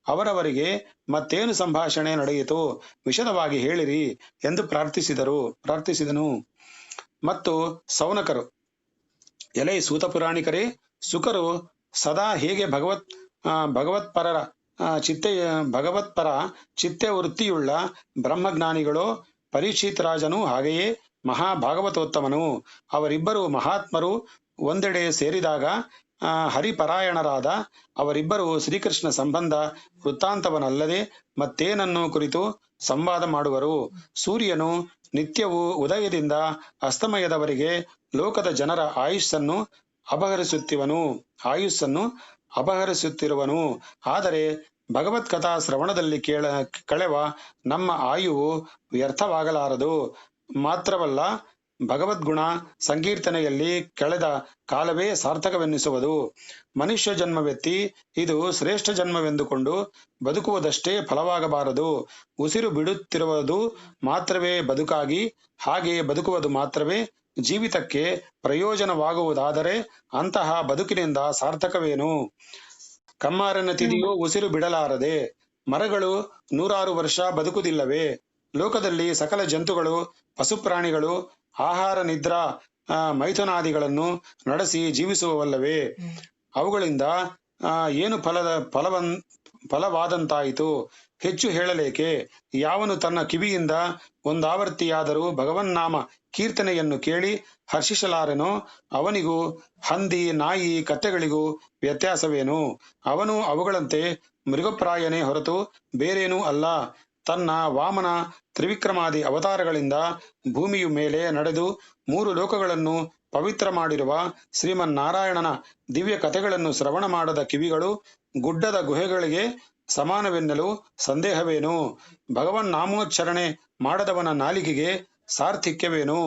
ಅವರವರಿಗೆ ಮತ್ತೇನು ಸಂಭಾಷಣೆ ನಡೆಯಿತು ವಿಶದವಾಗಿ ಹೇಳಿರಿ ಎಂದು ಪ್ರಾರ್ಥಿಸಿದನು. ಮತ್ತು ಸೌನಕರು, ಎಲೈ ಸೂತ ಪುರಾಣಿಕರೇ, ಸುಕರು ಸದಾ ಹೇಗೆ ಭಗವತ್ಪರ ಚಿತ್ತವೃತ್ತಿಯುಳ್ಳ ಬ್ರಹ್ಮಜ್ಞಾನಿಗಳೋ, ಪರೀಕ್ಷಿತ್ ರಾಜನು ಹಾಗೆಯೇ ಮಹಾಭಾಗವತೋತ್ತಮನು. ಅವರಿಬ್ಬರು ಮಹಾತ್ಮರು ಒಂದೆಡೆ ಸೇರಿದಾಗ ಹರಿಪರಾಯಣರಾದ ಅವರಿಬ್ಬರು ಶ್ರೀಕೃಷ್ಣ ಸಂಬಂಧ ವೃತ್ತಾಂತವನ್ನಲ್ಲದೆ ಮತ್ತೇನನ್ನು ಕುರಿತು ಸಂವಾದ ಮಾಡುವರು. ಸೂರ್ಯನು ನಿತ್ಯವೂ ಉದಯದಿಂದ ಅಸ್ತಮಯದವರೆಗೆ ಲೋಕದ ಜನರ ಆಯುಸ್ಸನ್ನು ಅಪಹರಿಸುತ್ತಿರುವನು. ಆದರೆ ಭಗವತ್ಕಥಾ ಶ್ರವಣದಲ್ಲಿ ಕಳೆವ ನಮ್ಮ ಆಯುವು ವ್ಯರ್ಥವಾಗಲಾರದು. ಮಾತ್ರವಲ್ಲ, ಭಗವದ್ಗುಣ ಸಂಕೀರ್ತನೆಯಲ್ಲಿ ಕಳೆದ ಕಾಲವೇ ಸಾರ್ಥಕವೆನ್ನಿಸುವುದು. ಮನುಷ್ಯ ಜನ್ಮವೆತ್ತಿ ಇದು ಶ್ರೇಷ್ಠ ಜನ್ಮವೆಂದುಕೊಂಡು ಬದುಕುವುದಷ್ಟೇ ಫಲವಾಗಬಾರದು. ಉಸಿರು ಬಿಡುತ್ತಿರುವುದು ಮಾತ್ರವೇ ಬದುಕಾಗಿ, ಹಾಗೆ ಬದುಕುವುದು ಮಾತ್ರವೇ ಜೀವಿತಕ್ಕೆ ಪ್ರಯೋಜನವಾಗುವುದಾದರೆ ಅಂತಹ ಬದುಕಿನಿಂದ ಸಾರ್ಥಕವೇನು? ಕಮ್ಮಾರನ ತಿದಿಯು ಉಸಿರು ಬಿಡಲಾರದೆ, ಮರಗಳು 100 ವರ್ಷ ಬದುಕುವುದಿಲ್ಲವೇ? ಲೋಕದಲ್ಲಿ ಸಕಲ ಜಂತುಗಳು, ಪಶುಪ್ರಾಣಿಗಳು ಆಹಾರ ನಿದ್ರಾ ಮೈಥುನಾದಿಗಳನ್ನು ನಡೆಸಿ ಜೀವಿಸುವವಲ್ಲವೇ? ಅವುಗಳಿಂದ ಏನು ಫಲವಾದಂತಾಯಿತು? ಹೆಚ್ಚು ಹೇಳಲೇಕೆ? ಯಾವನು ತನ್ನ ಕಿವಿಯಿಂದ ಒಂದಾವರ್ತಿಯಾದರೂ ಭಗವನ್ನಾಮ ಕೀರ್ತನೆಯನ್ನು ಕೇಳಿ ಹರ್ಷಿಸಲಾರೆನೋ ಅವನಿಗೂ ಹಂದಿ, ನಾಯಿ, ಕತ್ತೆಗಳಿಗೂ ವ್ಯತ್ಯಾಸವೇನು? ಅವನು ಅವುಗಳಂತೆ ಮೃಗಪ್ರಾಯನೇ ಹೊರತು ಬೇರೇನೂ ಅಲ್ಲ. ತನ್ನ ವಾಮನ, ತ್ರಿವಿಕ್ರಮಾದಿ ಅವತಾರಗಳಿಂದ ಭೂಮಿಯ ಮೇಲೆ ನಡೆದು 3 ಲೋಕಗಳನ್ನು ಪವಿತ್ರ ಮಾಡಿರುವ ಶ್ರೀಮನ್ನಾರಾಯಣನ ದಿವ್ಯ ಕಥೆಗಳನ್ನು ಶ್ರವಣ ಮಾಡದ ಕಿವಿಗಳು ಗುಡ್ಡದ ಗುಹೆಗಳಿಗೆ ಸಮಾನವೆನ್ನಲು ಸಂದೇಹವೇನು? ಭಗವನ್ ನಾಮೋಚ್ಚರಣೆ ಮಾಡದವನ ನಾಲಿಗೆಗೆ ಸಾರ್ಥಕ್ಯವೇನು?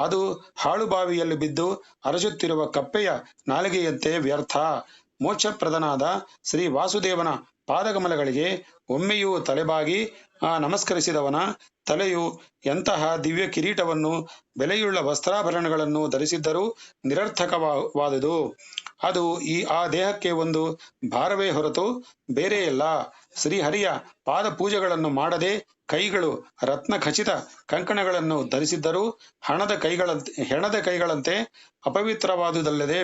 ಅದು ಹಾಳುಬಾವಿಯಲ್ಲಿ ಬಿದ್ದು ಅರಚುತ್ತಿರುವ ಕಪ್ಪೆಯ ನಾಲಿಗೆಯಂತೆ ವ್ಯರ್ಥ. ಮೋಕ್ಷಪ್ರದನಾದ ಶ್ರೀ ವಾಸುದೇವನ ಪಾದಕಮಲಗಳಿಗೆ ಒಮ್ಮೆಯೂ ತಲೆಬಾಗಿ ನಮಸ್ಕರಿಸಿದವನ ತಲೆಯು ಎಂತಹ ದಿವ್ಯ ಕಿರೀಟವನ್ನು, ಬೆಲೆಯುಳ್ಳ ವಸ್ತ್ರಾಭರಣಗಳನ್ನು ಧರಿಸಿದ್ದರೂ ನಿರರ್ಥಕವಾದುದು. ಅದು ಆ ದೇಹಕ್ಕೆ ಒಂದು ಭಾರವೇ ಹೊರತು ಬೇರೆಯಲ್ಲ. ಶ್ರೀಹರಿಯ ಪಾದ ಪೂಜೆಗಳನ್ನು ಮಾಡದೆ ಕೈಗಳು ರತ್ನ ಖಚಿತ ಕಂಕಣಗಳನ್ನು ಧರಿಸಿದ್ದರೂ ಹೆಣದ ಕೈಗಳಂತೆ ಅಪವಿತ್ರವಾದುದಲ್ಲದೆ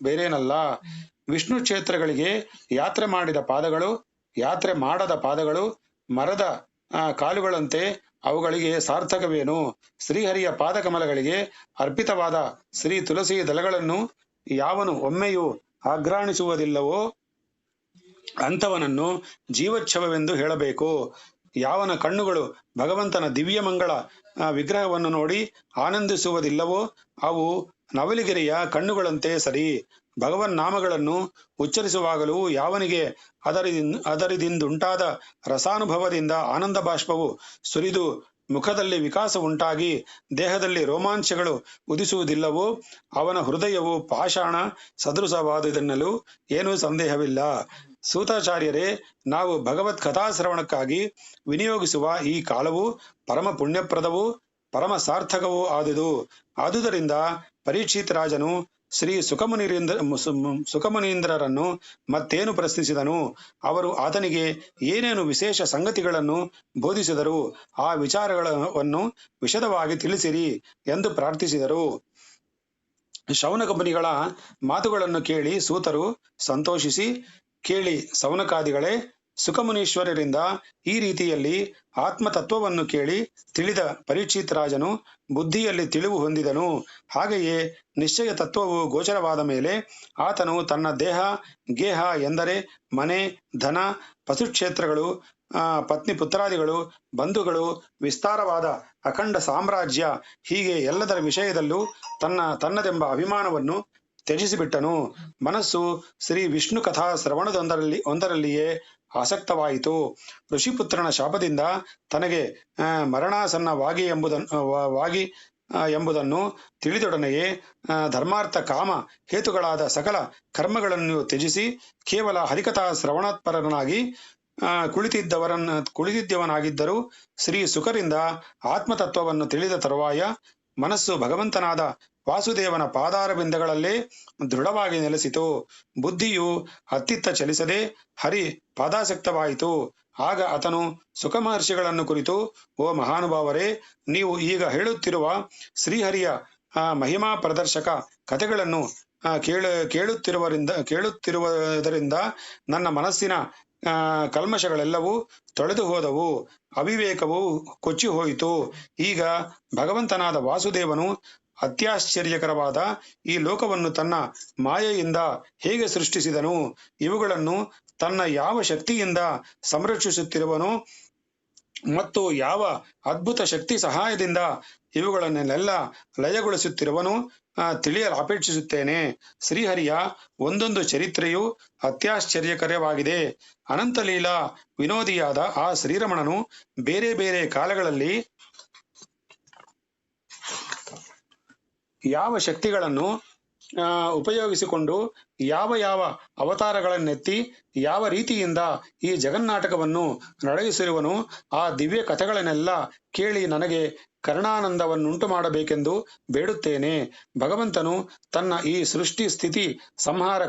ಬೇರೇನಲ್ಲ. ವಿಷ್ಣು ಕ್ಷೇತ್ರಗಳಿಗೆ ಯಾತ್ರೆ ಮಾಡದ ಪಾದಗಳು ಮರದ ಕಾಲುಗಳಂತೆ ಅವುಗಳಿಗೆ ಸಾರ್ಥಕವೇನು? ಶ್ರೀಹರಿಯ ಪಾದಕಮಲಗಳಿಗೆ ಅರ್ಪಿತವಾದ ಶ್ರೀ ತುಳಸಿ ದಳಗಳನ್ನು ಯಾವನು ಒಮ್ಮೆಯೂ ಆಘ್ರಾಣಿಸುವುದಿಲ್ಲವೋ ಅಂಥವನನ್ನು ಜೀವಚ್ಛವವೆಂದು ಹೇಳಬೇಕು. ಯಾವನ ಕಣ್ಣುಗಳು ಭಗವಂತನ ದಿವ್ಯಮಂಗಳ ವಿಗ್ರಹವನ್ನು ನೋಡಿ ಆನಂದಿಸುವುದಿಲ್ಲವೋ ಅವು ನವಲಿಗೆರೆಯ ಕಣ್ಣುಗಳಂತೆ ಸರಿ. ಭಗವನ್ ನಾಮಗಳನ್ನು ಉಚ್ಚರಿಸುವಾಗಲೂ ಯಾವನಿಗೆ ಅದರಿಂದುಂಟಾದ ರಸಾನುಭವದಿಂದ ಆನಂದ ಬಾಷ್ಪವು ಸುರಿದು ಮುಖದಲ್ಲಿ ವಿಕಾಸ ಉಂಟಾಗಿ ದೇಹದಲ್ಲಿ ರೋಮಾಂಚಗಳು ಉದಿಸುವುದಿಲ್ಲವೋ ಅವನ ಹೃದಯವು ಪಾಷಾಣ ಸದೃಶವಾದುದೆನ್ನಲು ಏನೂ ಸಂದೇಹವಿಲ್ಲ. ಸೂತಾಚಾರ್ಯರೇ, ನಾವು ಭಗವತ್ ಕಥಾಶ್ರವಣಕ್ಕಾಗಿ ವಿನಿಯೋಗಿಸುವ ಈ ಕಾಲವು ಪರಮ ಪುಣ್ಯಪ್ರದವೂ ಪರಮ ಸಾರ್ಥಕವೂ ಆದುದು. ಆದುದರಿಂದ ಪರೀಕ್ಷಿತ್ ರಾಜನು ಶ್ರೀ ಸುಖಮುನೀಂದ್ರರನ್ನು ಮತ್ತೇನು ಪ್ರಶ್ನಿಸಿದನು? ಅವರು ಆತನಿಗೆ ಏನೇನು ವಿಶೇಷ ಸಂಗತಿಗಳನ್ನು ಬೋಧಿಸಿದರು, ಆ ವಿಚಾರಗಳನ್ನು ವಿಶದವಾಗಿ ತಿಳಿಸಿರಿ ಎಂದು ಪ್ರಾರ್ಥಿಸಿದರು. ಶೌನಕ ಮುನಿಗಳ ಮಾತುಗಳನ್ನು ಕೇಳಿ ಸೂತರು ಸಂತೋಷಿಸಿ, ಕೇಳಿ ಸೌನಕಾದಿಗಳೇ, ಸುಖಮುನೀಶ್ವರರಿಂದ ಈ ರೀತಿಯಲ್ಲಿ ಆತ್ಮತತ್ವವನ್ನು ಕೇಳಿ ತಿಳಿದ ಪರೀಕ್ಷಿತ್ ರಾಜನು ಬುದ್ಧಿಯಲ್ಲಿ ತಿಳಿವು ಹೊಂದಿದನು. ಹಾಗೆಯೇ ನಿಶ್ಚಯ ತತ್ವವು ಗೋಚರವಾದ ಮೇಲೆ ಆತನು ತನ್ನ ದೇಹ ಗೇಹ ಎಂದರೆ ಮನೆ, ಧನ, ಪಶುಕ್ಷೇತ್ರಗಳು, ಪತ್ನಿ ಪುತ್ರಾದಿಗಳು, ಬಂಧುಗಳು, ವಿಸ್ತಾರವಾದ ಅಖಂಡ ಸಾಮ್ರಾಜ್ಯ, ಹೀಗೆ ಎಲ್ಲದರ ವಿಷಯದಲ್ಲೂ ತನ್ನದೆಂಬ ಅಭಿಮಾನವನ್ನು ತ್ಯಜಿಸಿಬಿಟ್ಟನು. ಮನಸ್ಸು ಶ್ರೀ ವಿಷ್ಣು ಕಥಾ ಶ್ರವಣದೊಂದರಲ್ಲಿಯೇ ಆಸಕ್ತವಾಯಿತು. ಋಷಿಪುತ್ರನ ಶಾಪದಿಂದ ತನಗೆ ಮರಣಾಸನ್ನವಾಗಿ ಎಂಬುದನ್ನು ತಿಳಿದೊಡನೆಯೇ ಧರ್ಮಾರ್ಥ ಕಾಮ ಹೇತುಗಳಾದ ಸಕಲ ಕರ್ಮಗಳನ್ನು ತ್ಯಜಿಸಿ ಕೇವಲ ಹರಿಕಥಾ ಶ್ರವಣತ್ಪರನಾಗಿ ಕುಳಿತಿದ್ದವನಾಗಿದ್ದರೂ ಶ್ರೀ ಸುಖರಿಂದ ಆತ್ಮತತ್ವವನ್ನು ತಿಳಿದ ತರುವಾಯ ಮನಸ್ಸು ಭಗವಂತನಾದ ವಾಸುದೇವನ ಪಾದಾರಬಿಂದಗಳಲ್ಲೇ ದೃಢವಾಗಿ ನೆಲೆಸಿತು. ಬುದ್ಧಿಯು ಅತ್ತಿತ್ತ ಚಲಿಸದೆ ಹರಿ ಪಾದಾಸಕ್ತವಾಯಿತು. ಆಗ ಆತನು ಸುಖ ಮಹರ್ಷಿಗಳನ್ನು ಕುರಿತು, ಓ ಮಹಾನುಭಾವರೇ, ನೀವು ಈಗ ಹೇಳುತ್ತಿರುವ ಶ್ರೀಹರಿಯ ಮಹಿಮಾ ಪ್ರದರ್ಶಕ ಕಥೆಗಳನ್ನು ಕೇಳುತ್ತಿರುವುದರಿಂದ ನನ್ನ ಮನಸ್ಸಿನ ಕಲ್ಮಶಗಳೆಲ್ಲವೂ ತೊಳೆದು ಹೋದವು, ಅವಿವೇಕವು ಕೊಚ್ಚಿ ಹೋಯಿತು. ಈಗ ಭಗವಂತನಾದ ವಾಸುದೇವನು ಅತ್ಯಾಶ್ಚರ್ಯಕರವಾದ ಈ ಲೋಕವನ್ನು ತನ್ನ ಮಾಯೆಯಿಂದ ಹೇಗೆ ಸೃಷ್ಟಿಸಿದನು, ಇವುಗಳನ್ನು ತನ್ನ ಯಾವ ಶಕ್ತಿಯಿಂದ ಸಂರಕ್ಷಿಸುತ್ತಿರುವನು ಮತ್ತು ಯಾವ ಅದ್ಭುತ ಶಕ್ತಿ ಸಹಾಯದಿಂದ ಇವುಗಳನ್ನೆಲ್ಲ ಲಯಗೊಳಿಸುತ್ತಿರುವನು ತಿಳಿಯಲು ಅಪೇಕ್ಷಿಸುತ್ತೇನೆ. ಶ್ರೀಹರಿಯ ಒಂದೊಂದು ಚರಿತ್ರೆಯು ಅತ್ಯಾಶ್ಚರ್ಯಕರವಾಗಿದೆ. ಅನಂತಲೀಲಾ ವಿನೋದಿಯಾದ ಆ ಶ್ರೀರಮಣನು ಬೇರೆ ಬೇರೆ ಕಾಲಗಳಲ್ಲಿ ಯಾವ ಶಕ್ತಿಗಳನ್ನು ಉಪಯೋಗಿಸಿಕೊಂಡು ಯಾವ ಅವತಾರಗಳನ್ನೆತ್ತಿ ಯಾವ ರೀತಿಯಿಂದ ಈ ಜಗನ್ನಾಟಕವನ್ನು ನಡೆಸಿರುವನು, ಆ ದಿವ್ಯ ಕಥೆಗಳನ್ನೆಲ್ಲ ಕೇಳಿ ನನಗೆ ಕರ್ಣಾನಂದವನ್ನುಂಟು ಮಾಡಬೇಕೆಂದು ಬೇಡುತ್ತೇನೆ. ಭಗವಂತನು ತನ್ನ ಈ ಸೃಷ್ಟಿ ಸ್ಥಿತಿ ಸಂಹಾರ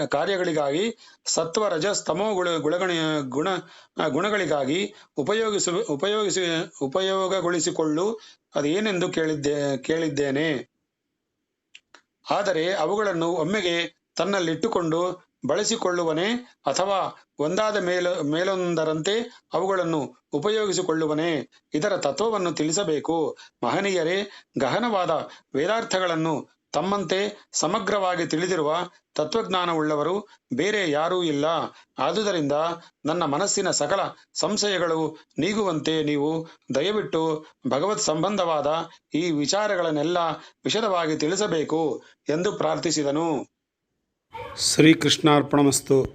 ಕಾರ್ಯಗಳಿಗಾಗಿ ಸತ್ವ ರಜಸ್ ತಮೋ ಗುಣಗಳಿಗಾಗಿ ಉಪಯೋಗಗೊಳಿಸಿಕೊಳ್ಳು ಅದೇನೆಂದು ಕೇಳಿದ್ದೇನೆ. ಆದರೆ ಅವುಗಳನ್ನು ಒಮ್ಮೆಗೆ ತನ್ನಲ್ಲಿಟ್ಟುಕೊಂಡು ಬಳಸಿಕೊಳ್ಳುವನೇ ಅಥವಾ ಒಂದಾದ ಮೇಲೊಂದರಂತೆ ಅವುಗಳನ್ನು ಉಪಯೋಗಿಸಿಕೊಳ್ಳುವನೇ? ಇದರ ತತ್ವವನ್ನು ತಿಳಿಸಬೇಕು. ಮಹನೀಯರೇ, ಗಹನವಾದ ವೇದಾರ್ಥಗಳನ್ನು ತಮ್ಮಂತೆ ಸಮಗ್ರವಾಗಿ ತಿಳಿದಿರುವ ತತ್ವಜ್ಞಾನವುಳ್ಳವರು ಬೇರೆ ಯಾರೂ ಇಲ್ಲ. ಆದುದರಿಂದ ನನ್ನ ಮನಸ್ಸಿನ ಸಕಲ ಸಂಶಯಗಳು ನೀಗುವಂತೆ ನೀವು ದಯವಿಟ್ಟು ಭಗವತ್ ಸಂಬಂಧವಾದ ಈ ವಿಚಾರಗಳನ್ನೆಲ್ಲ ವಿಶದವಾಗಿ ತಿಳಿಸಬೇಕು ಎಂದು ಪ್ರಾರ್ಥಿಸಿದನು. ಶ್ರೀಕೃಷ್ಣಾರ್ಪಣಮಸ್ತು.